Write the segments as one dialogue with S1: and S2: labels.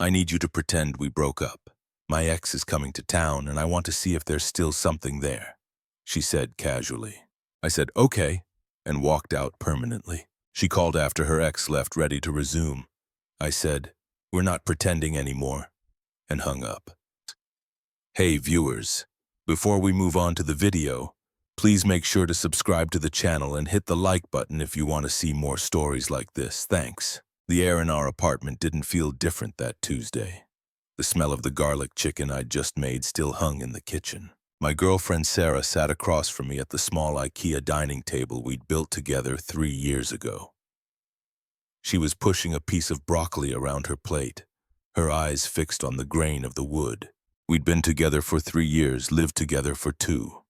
S1: I need you to pretend we broke up. My ex is coming to town and I want to see if there's still something there," she said casually. I said, "Okay," and walked out permanently. She called after her ex left, ready to resume. I said, "We're not pretending anymore," and hung up. Hey viewers, before we move on to the video, please make sure to subscribe to the channel and hit the like button if you want to see more stories like this. Thanks. The air in our apartment didn't feel different that Tuesday. The smell of the garlic chicken I'd just made still hung in the kitchen. My girlfriend Sarah sat across from me at the small IKEA dining table we'd built together 3 years ago. She was pushing a piece of broccoli around her plate, her eyes fixed on the grain of the wood. We'd been together for 3 years, lived together for 2.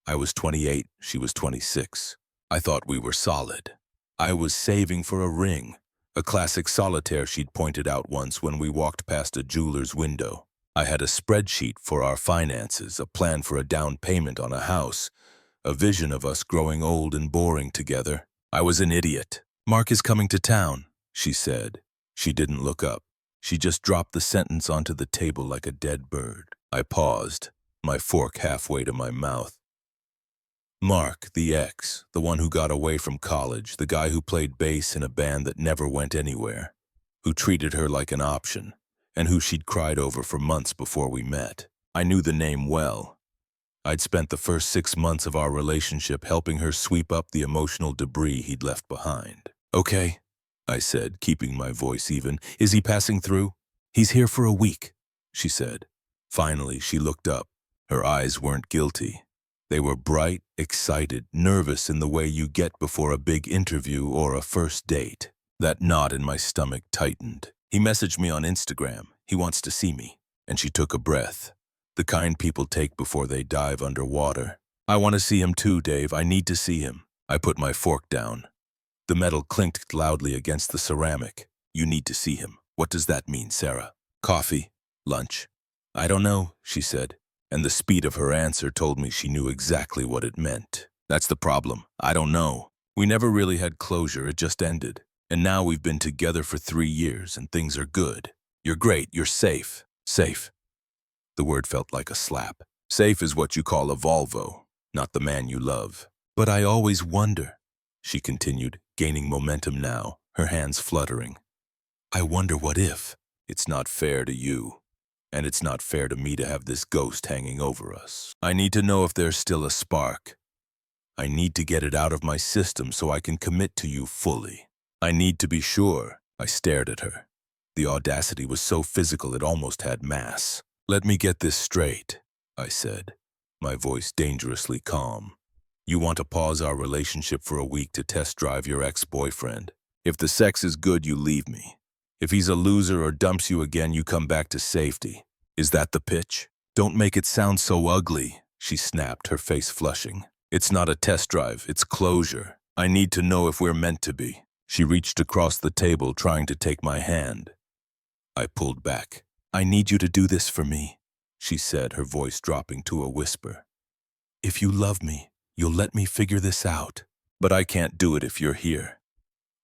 S1: I was 28, she was 26. I thought we were solid. I was saving for a ring, a classic solitaire she'd pointed out once when we walked past a jeweler's window. I had a spreadsheet for our finances, a plan for a down payment on a house, a vision of us growing old and boring together. I was an idiot. "Mark is coming to town," she said. She didn't look up. She just dropped the sentence onto the table like a dead bird. I paused, my fork halfway to my mouth. Mark, the ex, the one who got away from college, the guy who played bass in a band that never went anywhere, who treated her like an option, and who she'd cried over for months before we met. I knew the name well. I'd spent the first 6 months of our relationship helping her sweep up the emotional debris he'd left behind. "Okay," I said, keeping my voice even. "Is he passing through?" "He's here for a week," she said. Finally, she looked up. Her eyes weren't guilty. They were bright, excited, nervous in the way you get before a big interview or a first date. That knot in my stomach tightened. "He messaged me on Instagram. He wants to see me." And she took a breath, the kind people take before they dive underwater. "I want to see him too, Dave. I need to see him." I put my fork down. The metal clinked loudly against the ceramic. "You need to see him. What does that mean, Sarah? Coffee? Lunch?" "I don't know," she said, and the speed of her answer told me she knew exactly what it meant. That's the problem. I don't know. We never really had closure. It just ended. And now we've been together for 3 years and things are good. You're great. You're safe. Safe. The word felt like a slap. Safe is what you call a Volvo, not the man you love. "But I always wonder," she continued, gaining momentum now, her hands fluttering. "I wonder what if. It's not fair to you. And it's not fair to me to have this ghost hanging over us. I need to know if there's still a spark. I need to get it out of my system so I can commit to you fully. I need to be sure." I stared at her. The audacity was so physical it almost had mass. "Let me get this straight," I said, my voice dangerously calm. "You want to pause our relationship for a week to test drive your ex-boyfriend. If the sex is good, you leave me. If he's a loser or dumps you again, you come back to safety. Is that the pitch?" "Don't make it sound so ugly," she snapped, her face flushing. "It's not a test drive, it's closure. I need to know if we're meant to be." She reached across the table, trying to take my hand. I pulled back. "I need you to do this for me," she said, her voice dropping to a whisper. "If you love me, you'll let me figure this out. But I can't do it if you're here.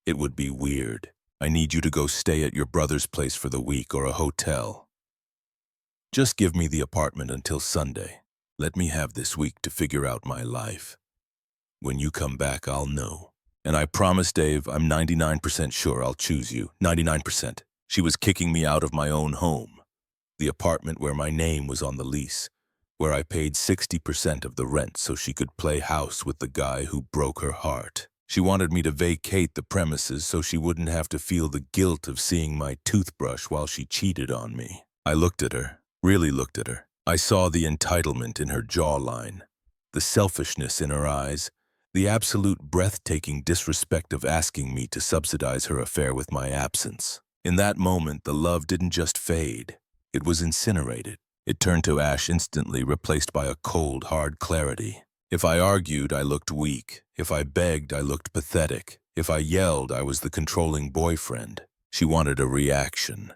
S1: It would be weird. I need you to go stay at your brother's place for the week or a hotel. Just give me the apartment until Sunday. Let me have this week to figure out my life. When you come back, I'll know. And I promise, Dave, I'm 99% sure I'll choose you. 99%. She was kicking me out of my own home, the apartment where my name was on the lease, where I paid 60% of the rent so she could play house with the guy who broke her heart. She wanted me to vacate the premises so she wouldn't have to feel the guilt of seeing my toothbrush while she cheated on me. I looked at her, really looked at her. I saw the entitlement in her jawline, the selfishness in her eyes, the absolute breathtaking disrespect of asking me to subsidize her affair with my absence. In that moment, the love didn't just fade. It was incinerated. It turned to ash instantly, replaced by a cold, hard clarity. If I argued, I looked weak. If I begged, I looked pathetic. If I yelled, I was the controlling boyfriend. She wanted a reaction.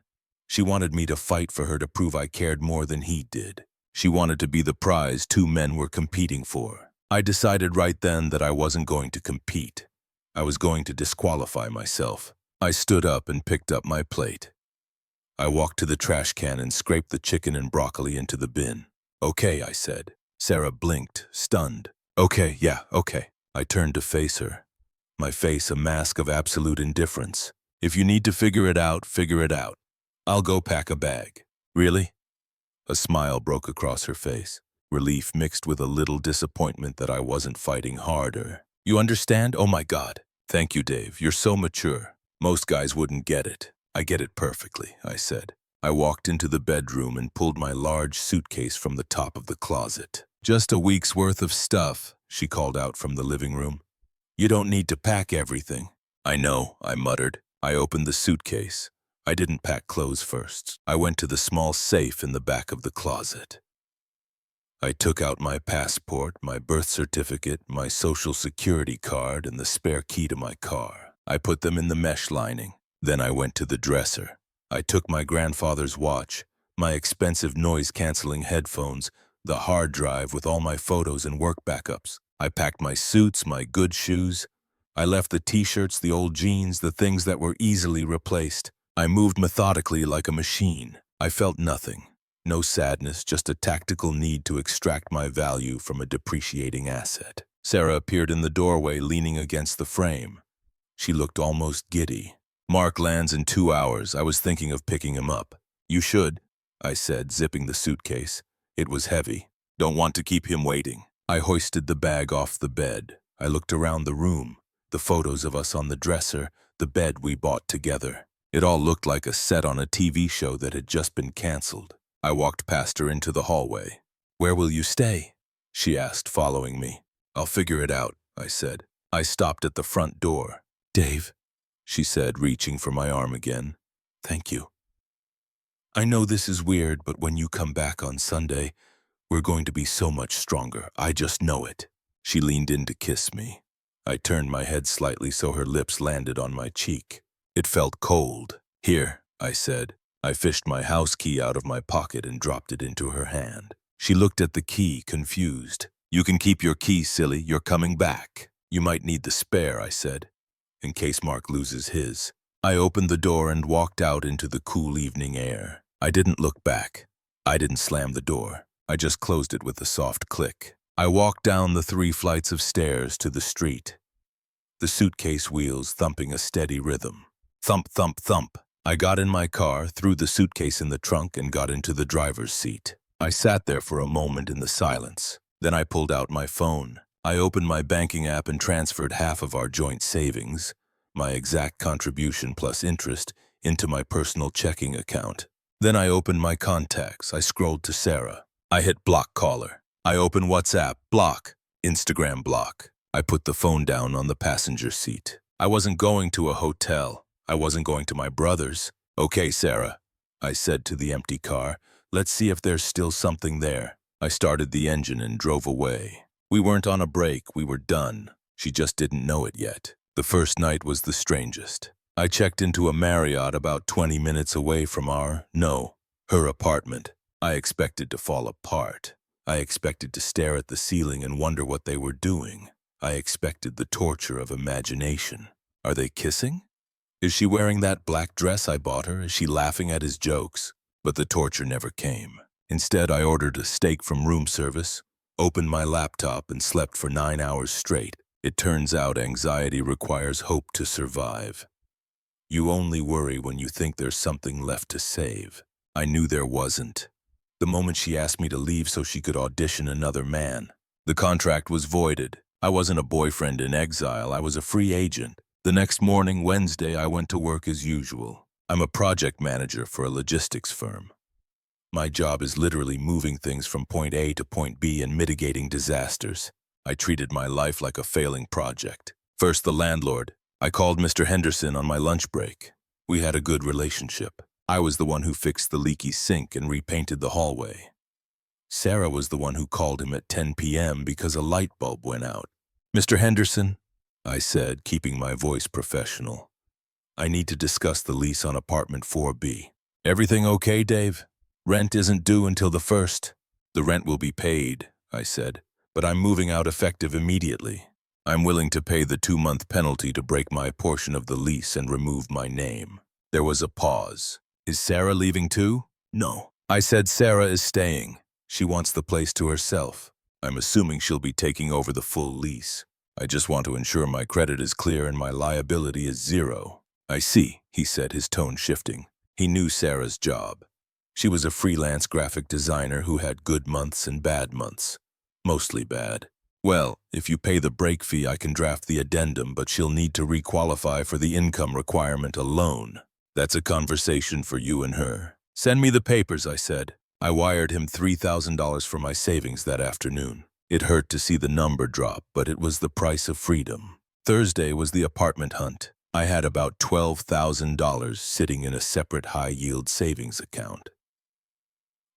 S1: She wanted me to fight for her to prove I cared more than he did. She wanted to be the prize 2 men were competing for. I decided right then that I wasn't going to compete. I was going to disqualify myself. I stood up and picked up my plate. I walked to the trash can and scraped the chicken and broccoli into the bin. Okay, I said. Sarah blinked, stunned. Okay, yeah, okay. I turned to face her, my face a mask of absolute indifference. If you need to figure it out, figure it out. I'll go pack a bag. Really? A smile broke across her face, relief mixed with a little disappointment that I wasn't fighting harder. You understand? Oh my God. Thank you, Dave. You're so mature. Most guys wouldn't get it. I get it perfectly, I said. I walked into the bedroom and pulled my large suitcase from the top of the closet. Just a week's worth of stuff, she called out from the living room. You don't need to pack everything. I know, I muttered. I opened the suitcase. I didn't pack clothes first. I went to the small safe in the back of the closet. I took out my passport, my birth certificate, my social security card, and the spare key to my car. I put them in the mesh lining. Then I went to the dresser. I took my grandfather's watch, my expensive noise-canceling headphones, the hard drive with all my photos and work backups. I packed my suits, my good shoes. I left the t-shirts, the old jeans, the things that were easily replaced. I moved methodically like a machine. I felt nothing. No sadness, just a tactical need to extract my value from a depreciating asset. Sarah appeared in the doorway, leaning against the frame. She looked almost giddy. Mark lands in 2 hours. I was thinking of picking him up. You should, I said, zipping the suitcase. It was heavy. Don't want to keep him waiting. I hoisted the bag off the bed. I looked around the room. The photos of us on the dresser, the bed we bought together. It all looked like a set on a TV show that had just been canceled. I walked past her into the hallway. Where will you stay? She asked, following me. I'll figure it out, I said. I stopped at the front door. Dave, she said, reaching for my arm again. Thank you. I know this is weird, but when you come back on Sunday, we're going to be so much stronger. I just know it. She leaned in to kiss me. I turned my head slightly so her lips landed on my cheek. It felt cold. Here, I said. I fished my house key out of my pocket and dropped it into her hand. She looked at the key, confused. You can keep your key, silly. You're coming back. You might need the spare, I said, in case Mark loses his. I opened the door and walked out into the cool evening air. I didn't look back. I didn't slam the door. I just closed it with a soft click. I walked down the 3 flights of stairs to the street, the suitcase wheels thumping a steady rhythm. Thump, thump, thump. I got in my car, threw the suitcase in the trunk, and got into the driver's seat. I sat there for a moment in the silence. Then I pulled out my phone. I opened my banking app and transferred half of our joint savings, my exact contribution plus interest, into my personal checking account. Then I opened my contacts. I scrolled to Sarah. I hit block caller. I opened WhatsApp. Block. Instagram block. I put the phone down on the passenger seat. I wasn't going to a hotel. I wasn't going to my brother's. Okay, Sarah, I said to the empty car. Let's see if there's still something there. I started the engine and drove away. We weren't on a break. We were done. She just didn't know it yet. The first night was the strangest. I checked into a Marriott about 20 minutes away from her apartment. I expected to fall apart. I expected to stare at the ceiling and wonder what they were doing. I expected the torture of imagination. Are they kissing? Is she wearing that black dress I bought her? Is she laughing at his jokes? But the torture never came. Instead, I ordered a steak from room service, opened my laptop, and slept for 9 hours straight. It turns out anxiety requires hope to survive. You only worry when you think there's something left to save. I knew there wasn't. The moment she asked me to leave so she could audition another man, the contract was voided. I wasn't a boyfriend in exile. I was a free agent. The next morning, Wednesday, I went to work as usual. I'm a project manager for a logistics firm. My job is literally moving things from point A to point B and mitigating disasters. I treated my life like a failing project. First, the landlord. I called Mr. Henderson on my lunch break. We had a good relationship. I was the one who fixed the leaky sink and repainted the hallway. Sarah was the one who called him at 10 p.m. because a light bulb went out. Mr. Henderson, I said, keeping my voice professional. I need to discuss the lease on apartment 4B. Everything okay, Dave? Rent isn't due until the 1st. The rent will be paid, I said, but I'm moving out effective immediately. I'm willing to pay the 2-month penalty to break my portion of the lease and remove my name. There was a pause. Is Sarah leaving too? No. I said Sarah is staying. She wants the place to herself. I'm assuming she'll be taking over the full lease. I just want to ensure my credit is clear and my liability is zero. I see, he said, his tone shifting. He knew Sarah's job. She was a freelance graphic designer who had good months and bad months. Mostly bad. Well, if you pay the break fee, I can draft the addendum, but she'll need to requalify for the income requirement alone. That's a conversation for you and her. Send me the papers, I said. I wired him $3,000 for my savings that afternoon. It hurt to see the number drop, but it was the price of freedom. Thursday was the apartment hunt. I had about $12,000 sitting in a separate high-yield savings account.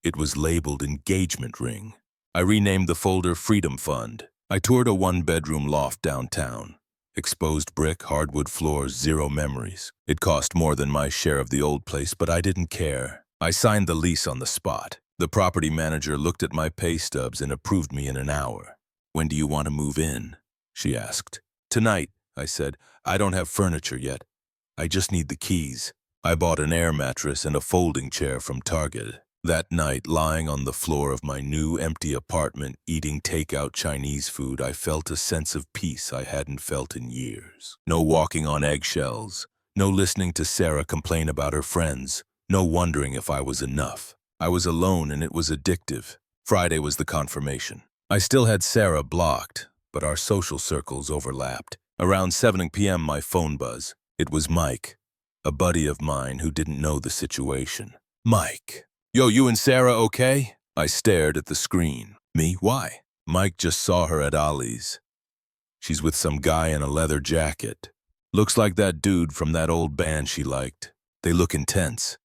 S1: It was labeled engagement ring. I renamed the folder Freedom Fund. I toured a one-bedroom loft downtown. Exposed brick, hardwood floors, zero memories. It cost more than my share of the old place, but I didn't care. I signed the lease on the spot. The property manager looked at my pay stubs and approved me in an hour. When do you want to move in? She asked. Tonight, I said. I don't have furniture yet. I just need the keys. I bought an air mattress and a folding chair from Target. That night, lying on the floor of my new empty apartment, eating takeout Chinese food, I felt a sense of peace I hadn't felt in years. No walking on eggshells. No listening to Sarah complain about her friends. No wondering if I was enough. I was alone and it was addictive. Friday was the confirmation. I still had Sarah blocked, but our social circles overlapped. Around 7 p.m. my phone buzzed. It was Mike, a buddy of mine who didn't know the situation. Mike. Yo, you and Sarah okay? I stared at the screen. Me? Why? Mike just saw her at Ollie's. She's with some guy in a leather jacket. Looks like that dude from that old band she liked. They look intense.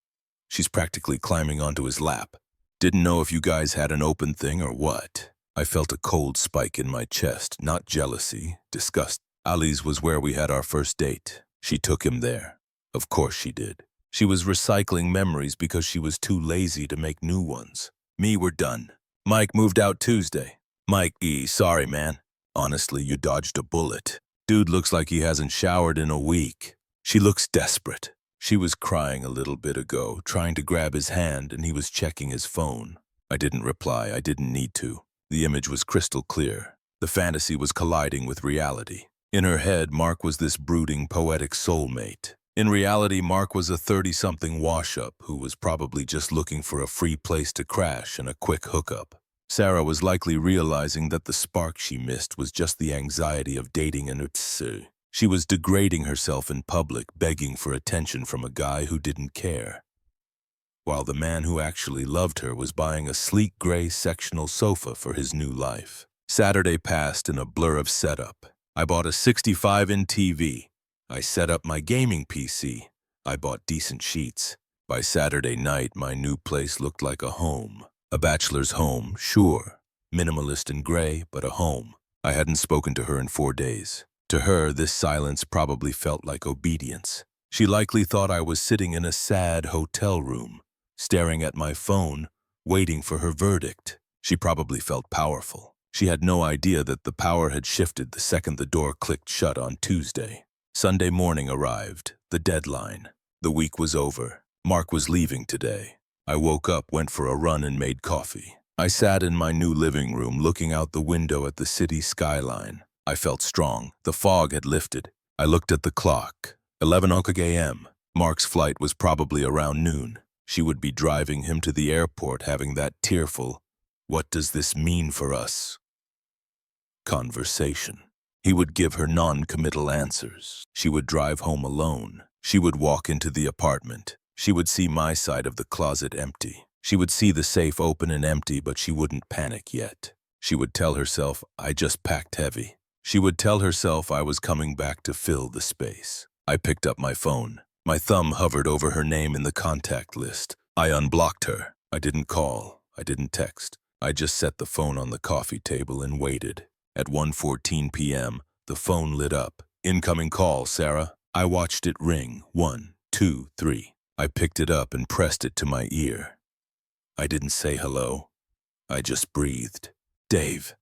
S1: She's practically climbing onto his lap. Didn't know if you guys had an open thing or what. I felt a cold spike in my chest, not jealousy, disgust. Ollie's was where we had our first date. She took him there. Of course she did. She was recycling memories because she was too lazy to make new ones. Me, we're done. Mike moved out Tuesday. Mike, sorry, man. Honestly, you dodged a bullet. Dude looks like he hasn't showered in a week. She looks desperate. She was crying a little bit ago, trying to grab his hand, and he was checking his phone. I didn't reply. I didn't need to. The image was crystal clear. The fantasy was colliding with reality. In her head, Mark was this brooding, poetic soulmate. In reality, Mark was a 30-something wash-up who was probably just looking for a free place to crash and a quick hookup. Sarah was likely realizing that the spark she missed was just the anxiety of dating an utsu. She was degrading herself in public, begging for attention from a guy who didn't care, while the man who actually loved her was buying a sleek gray sectional sofa for his new life. Saturday passed in a blur of setup. I bought a 65-inch TV. I set up my gaming PC. I bought decent sheets. By Saturday night, my new place looked like a home. A bachelor's home, sure. Minimalist and gray, but a home. I hadn't spoken to her in 4 days. To her, this silence probably felt like obedience. She likely thought I was sitting in a sad hotel room, staring at my phone, waiting for her verdict. She probably felt powerful. She had no idea that the power had shifted the second the door clicked shut on Tuesday. Sunday morning arrived, the deadline. The week was over. Mark was leaving today. I woke up, went for a run, and made coffee. I sat in my new living room, looking out the window at the city skyline. I felt strong. The fog had lifted. I looked at the clock. 11 a.m. Mark's flight was probably around noon. She would be driving him to the airport, having that tearful, "What does this mean for us?" conversation. He would give her non-committal answers. She would drive home alone. She would walk into the apartment. She would see my side of the closet empty. She would see the safe open and empty, but she wouldn't panic yet. She would tell herself, I just packed heavy. She would tell herself I was coming back to fill the space. I picked up my phone. My thumb hovered over her name in the contact list. I unblocked her. I didn't call. I didn't text. I just set the phone on the coffee table and waited. At 1:14 p.m., the phone lit up. Incoming call, Sarah. I watched it ring. 1, 2, 3. I picked it up and pressed it to my ear. I didn't say hello. I just breathed. Dave.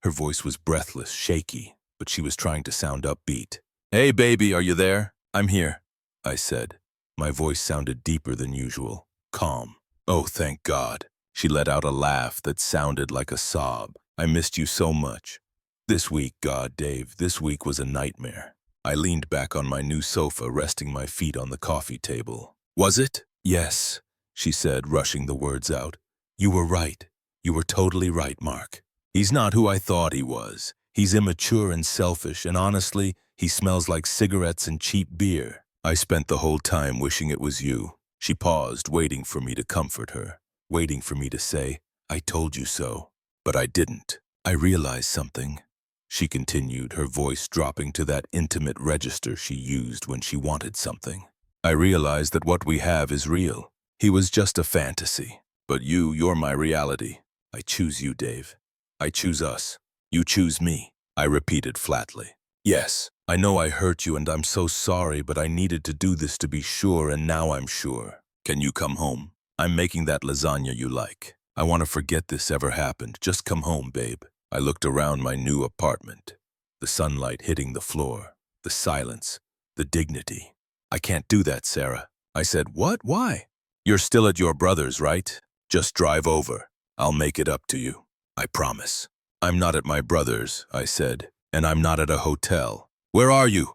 S1: Her voice was breathless, shaky, but she was trying to sound upbeat. Hey, baby, are you there? I'm here, I said. My voice sounded deeper than usual, calm. Oh, thank God. She let out a laugh that sounded like a sob. I missed you so much. This week, God, Dave, this week was a nightmare. I leaned back on my new sofa, resting my feet on the coffee table. Was it? Yes, she said, rushing the words out. You were right. You were totally right, Mark. He's not who I thought he was. He's immature and selfish, and honestly, he smells like cigarettes and cheap beer. I spent the whole time wishing it was you. She paused, waiting for me to comfort her, waiting for me to say, I told you so. But I didn't. I realized something. She continued, her voice dropping to that intimate register she used when she wanted something. I realized that what we have is real. He was just a fantasy. But you're my reality. I choose you, Dave. I choose us. You choose me, I repeated flatly. Yes, I know I hurt you and I'm so sorry, but I needed to do this to be sure, and now I'm sure. Can you come home? I'm making that lasagna you like. I want to forget this ever happened. Just come home, babe. I looked around my new apartment. The sunlight hitting the floor, the silence, the dignity. I can't do that, Sarah. I said, what? Why? You're still at your brother's, right? Just drive over. I'll make it up to you. I promise. I'm not at my brother's, I said, and I'm not at a hotel. Where are you?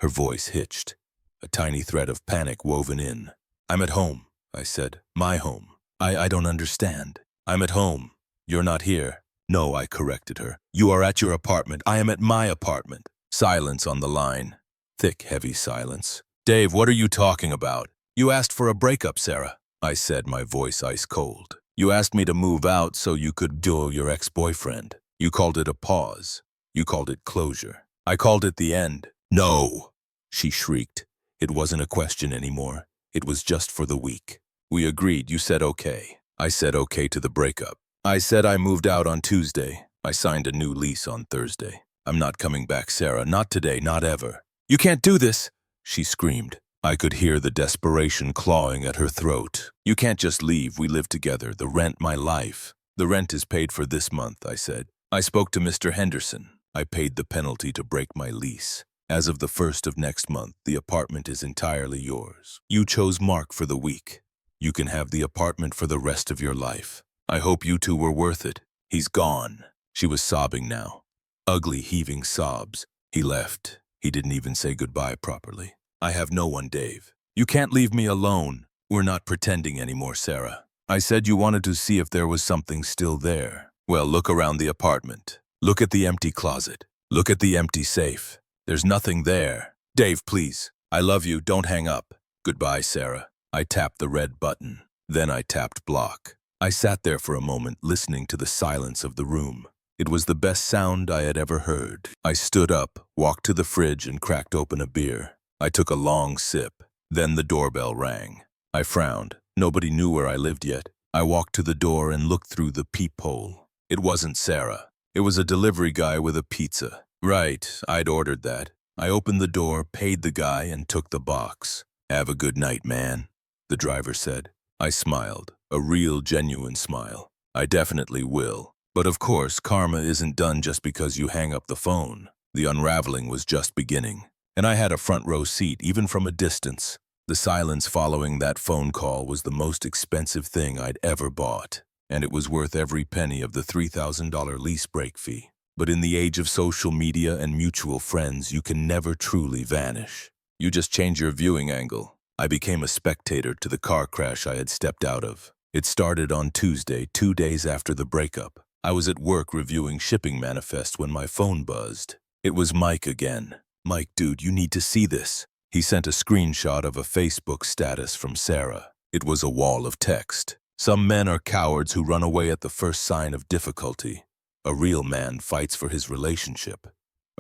S1: Her voice hitched, a tiny thread of panic woven in. I'm at home, I said. My home. I don't understand. I'm at home. You're not here. No, I corrected her. You are at your apartment. I am at my apartment. Silence on the line. Thick, heavy silence. Dave, what are you talking about? You asked for a breakup, Sarah, I said, my voice ice cold. You asked me to move out so you could duel your ex-boyfriend. You called it a pause. You called it closure. I called it the end. No, she shrieked. It wasn't a question anymore. It was just for the week. We agreed. You said okay. I said okay to the breakup. I said I moved out on Tuesday. I signed a new lease on Thursday. I'm not coming back, Sarah. Not today, not ever. You can't do this, she screamed. I could hear the desperation clawing at her throat. You can't just leave. We live together. The rent, my life. The rent is paid for this month, I said. I spoke to Mr. Henderson. I paid the penalty to break my lease. As of the 1st of next month, the apartment is entirely yours. You chose Mark for the week. You can have the apartment for the rest of your life. I hope you two were worth it. He's gone. She was sobbing now. Ugly, heaving sobs. He left. He didn't even say goodbye properly. I have no one, Dave. You can't leave me alone. We're not pretending anymore, Sarah. I said you wanted to see if there was something still there. Well, look around the apartment. Look at the empty closet. Look at the empty safe. There's nothing there. Dave, please. I love you. Don't hang up. Goodbye, Sarah. I tapped the red button. Then I tapped block. I sat there for a moment, listening to the silence of the room. It was the best sound I had ever heard. I stood up, walked to the fridge, and cracked open a beer. I took a long sip. Then the doorbell rang. I frowned. Nobody knew where I lived yet. I walked to the door and looked through the peephole. It wasn't Sarah. It was a delivery guy with a pizza. Right, I'd ordered that. I opened the door, paid the guy, and took the box. Have a good night, man, the driver said. I smiled, a real, genuine smile. I definitely will. But of course, karma isn't done just because you hang up the phone. The unraveling was just beginning. And I had a front row seat, even from a distance. The silence following that phone call was the most expensive thing I'd ever bought. And it was worth every penny of the $3,000 lease break fee. But in the age of social media and mutual friends, you can never truly vanish. You just change your viewing angle. I became a spectator to the car crash I had stepped out of. It started on Tuesday, 2 days after the breakup. I was at work reviewing shipping manifests when my phone buzzed. It was Mike again. Mike, dude, you need to see this. He sent a screenshot of a Facebook status from Sarah. It was a wall of text. Some men are cowards who run away at the first sign of difficulty. A real man fights for his relationship.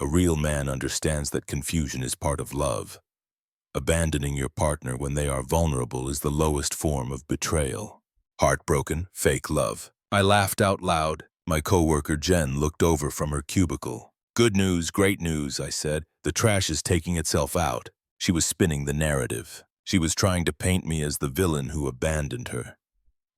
S1: A real man understands that confusion is part of love. Abandoning your partner when they are vulnerable is the lowest form of betrayal. Heartbroken, fake love. I laughed out loud. My coworker Jen looked over from her cubicle. Good news, great news, I said. The trash is taking itself out. She was spinning the narrative. She was trying to paint me as the villain who abandoned her,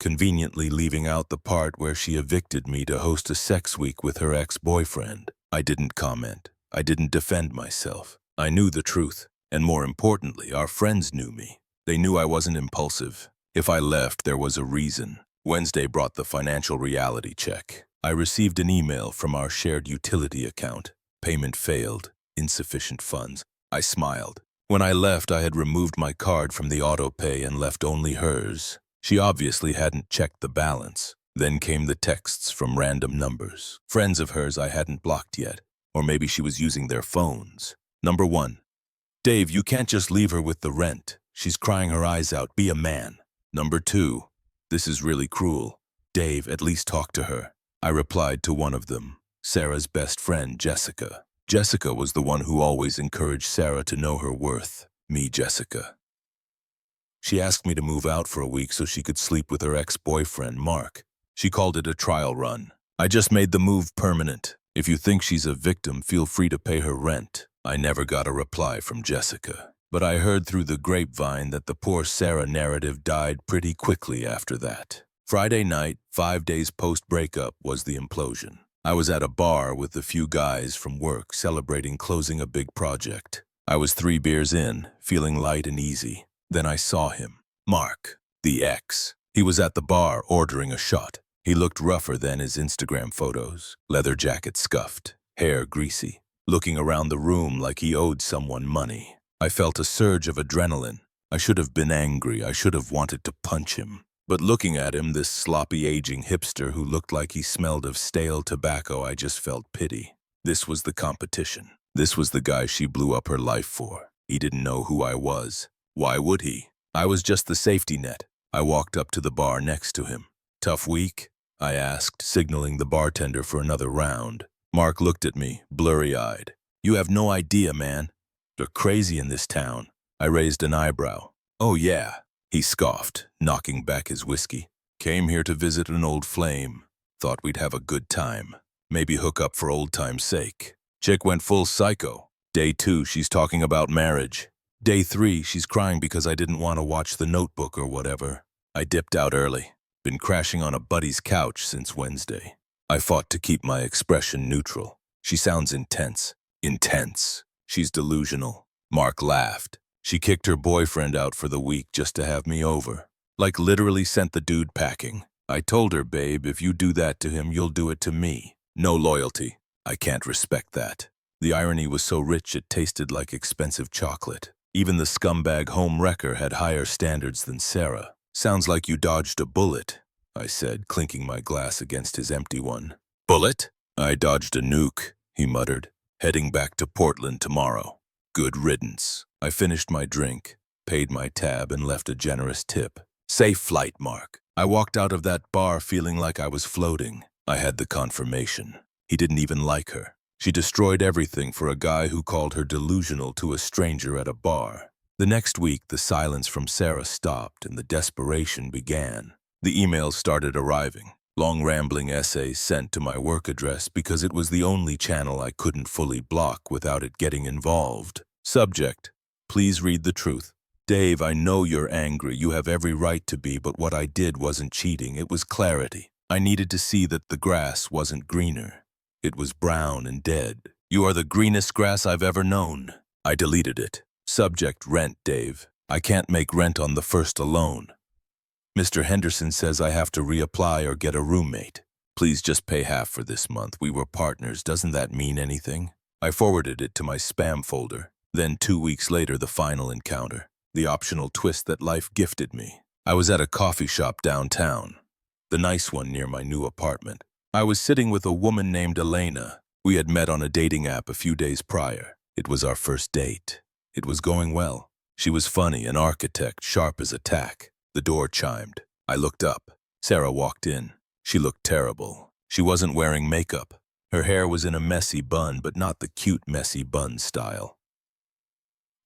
S1: conveniently leaving out the part where she evicted me to host a sex week with her ex-boyfriend. I didn't comment. I didn't defend myself. I knew the truth. And more importantly, our friends knew me. They knew I wasn't impulsive. If I left, there was a reason. Wednesday brought the financial reality check. I received an email from our shared utility account. Payment failed. Insufficient funds. I smiled. When I left, I had removed my card from the auto-pay and left only hers. She obviously hadn't checked the balance. Then came the texts from random numbers. Friends of hers I hadn't blocked yet. Or maybe she was using their phones. Number 1. Dave, you can't just leave her with the rent. She's crying her eyes out. Be a man. Number 2. This is really cruel. Dave, at least talk to her. I replied to one of them, Sarah's best friend, Jessica. Jessica was the one who always encouraged Sarah to know her worth. Me, Jessica. She asked me to move out for a week so she could sleep with her ex-boyfriend, Mark. She called it a trial run. I just made the move permanent. If you think she's a victim, feel free to pay her rent. I never got a reply from Jessica. But I heard through the grapevine that the poor Sarah narrative died pretty quickly after that. Friday night, 5 days post-breakup, was the implosion. I was at a bar with a few guys from work celebrating closing a big project. I was 3 beers in, feeling light and easy. Then I saw him. Mark, the ex. He was at the bar ordering a shot. He looked rougher than his Instagram photos. Leather jacket scuffed, hair greasy, looking around the room like he owed someone money. I felt a surge of adrenaline. I should have been angry. I should have wanted to punch him. But looking at him, this sloppy aging hipster who looked like he smelled of stale tobacco, I just felt pity. This was the competition. This was the guy she blew up her life for. He didn't know who I was. Why would he? I was just the safety net. I walked up to the bar next to him. Tough week? I asked, signaling the bartender for another round. Mark looked at me, blurry-eyed. You have no idea, man. They're crazy in this town. I raised an eyebrow. Oh yeah, he scoffed, knocking back his whiskey. Came here to visit an old flame. Thought we'd have a good time. Maybe hook up for old time's sake. Chick went full psycho. Day 2, she's talking about marriage. Day 3, she's crying because I didn't want to watch The Notebook or whatever. I dipped out early. Been crashing on a buddy's couch since Wednesday. I fought to keep my expression neutral. She sounds intense. Intense. She's delusional. Mark laughed. She kicked her boyfriend out for the week just to have me over. Like literally sent the dude packing. I told her, babe, if you do that to him, you'll do it to me. No loyalty. I can't respect that. The irony was so rich it tasted like expensive chocolate. Even the scumbag home wrecker had higher standards than Sarah. Sounds like you dodged a bullet, I said, clinking my glass against his empty one. Bullet? I dodged a nuke, he muttered, heading back to Portland tomorrow. Good riddance. I finished my drink, paid my tab, and left a generous tip. Safe flight, Mark. I walked out of that bar feeling like I was floating. I had the confirmation. He didn't even like her. She destroyed everything for a guy who called her delusional to a stranger at a bar. The next week, the silence from Sarah stopped and the desperation began. The emails started arriving. Long rambling essays sent to my work address because it was the only channel I couldn't fully block without it getting involved. Subject: please read the truth. Dave, I know you're angry. You have every right to be, but what I did wasn't cheating. It was clarity. I needed to see that the grass wasn't greener. It was brown and dead. You are the greenest grass I've ever known. I deleted it. Subject: rent, Dave. I can't make rent on the first alone. Mr. Henderson says I have to reapply or get a roommate. Please just pay half for this month. We were partners. Doesn't that mean anything? I forwarded it to my spam folder. Then 2 weeks later, the final encounter. The optional twist that life gifted me. I was at a coffee shop downtown. The nice one near my new apartment. I was sitting with a woman named Elena. We had met on a dating app a few days prior. It was our first date. It was going well. She was funny, an architect, sharp as a tack. The door chimed. I looked up. Sarah walked in. She looked terrible. She wasn't wearing makeup. Her hair was in a messy bun, but not the cute messy bun style.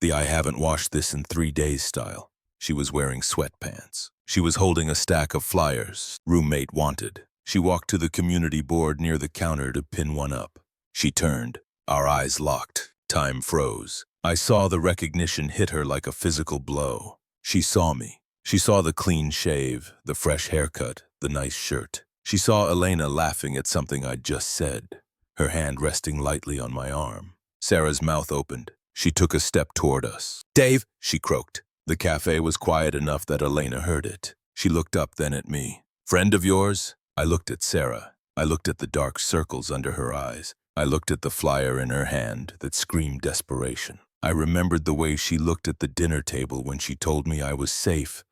S1: The I haven't washed this in 3 days style. She was wearing sweatpants. She was holding a stack of flyers. Roommate wanted. She walked to the community board near the counter to pin one up. She turned. Our eyes locked. Time froze. I saw the recognition hit her like a physical blow. She saw me. She saw the clean shave, the fresh haircut, the nice shirt. She saw Elena laughing at something I'd just said, her hand resting lightly on my arm. Sarah's mouth opened. She took a step toward us. Dave, she croaked. The cafe was quiet enough that Elena heard it. She looked up then at me. "Friend of yours?" I looked at Sarah. I looked at the dark circles under her eyes. I looked at the flyer in her hand that screamed desperation. I remembered the way she looked at the dinner table when she told me I was safe,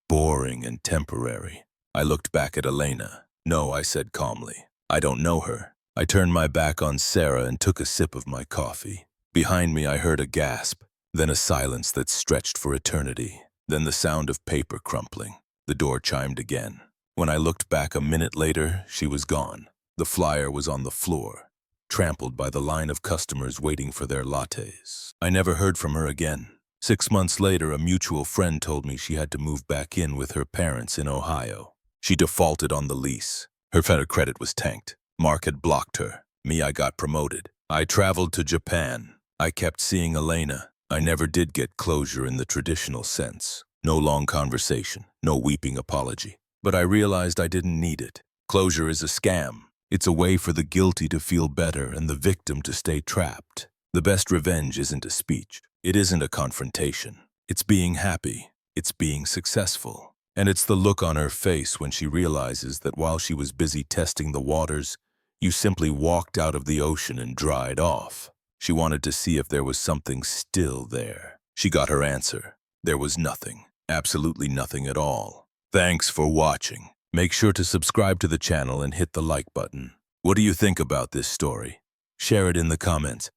S1: boring, and temporary. I looked back at Elena. "No," I said calmly. "I don't know her." I turned my back on Sarah and took a sip of my coffee. Behind me I heard a gasp, then a silence that stretched for eternity, then the sound of paper crumpling. The door chimed again. When I looked back a minute later, she was gone. The flyer was on the floor, trampled by the line of customers waiting for their lattes. I never heard from her again. 6 months later, a mutual friend told me she had to move back in with her parents in Ohio. She defaulted on the lease. Her credit was tanked. Mark had blocked her. Me, I got promoted. I traveled to Japan. I kept seeing Elena. I never did get closure in the traditional sense. No long conversation, no weeping apology. But I realized I didn't need it. Closure is a scam. It's a way for the guilty to feel better and the victim to stay trapped. The best revenge isn't a speech. It isn't a confrontation. It's being happy. It's being successful. And it's the look on her face when she realizes that while she was busy testing the waters, you simply walked out of the ocean and dried off. She wanted to see if there was something still there. She got her answer. There was nothing. Absolutely nothing at all. Thanks for watching. Make sure to subscribe to the channel and hit the like button. What do you think about this story? Share it in the comments.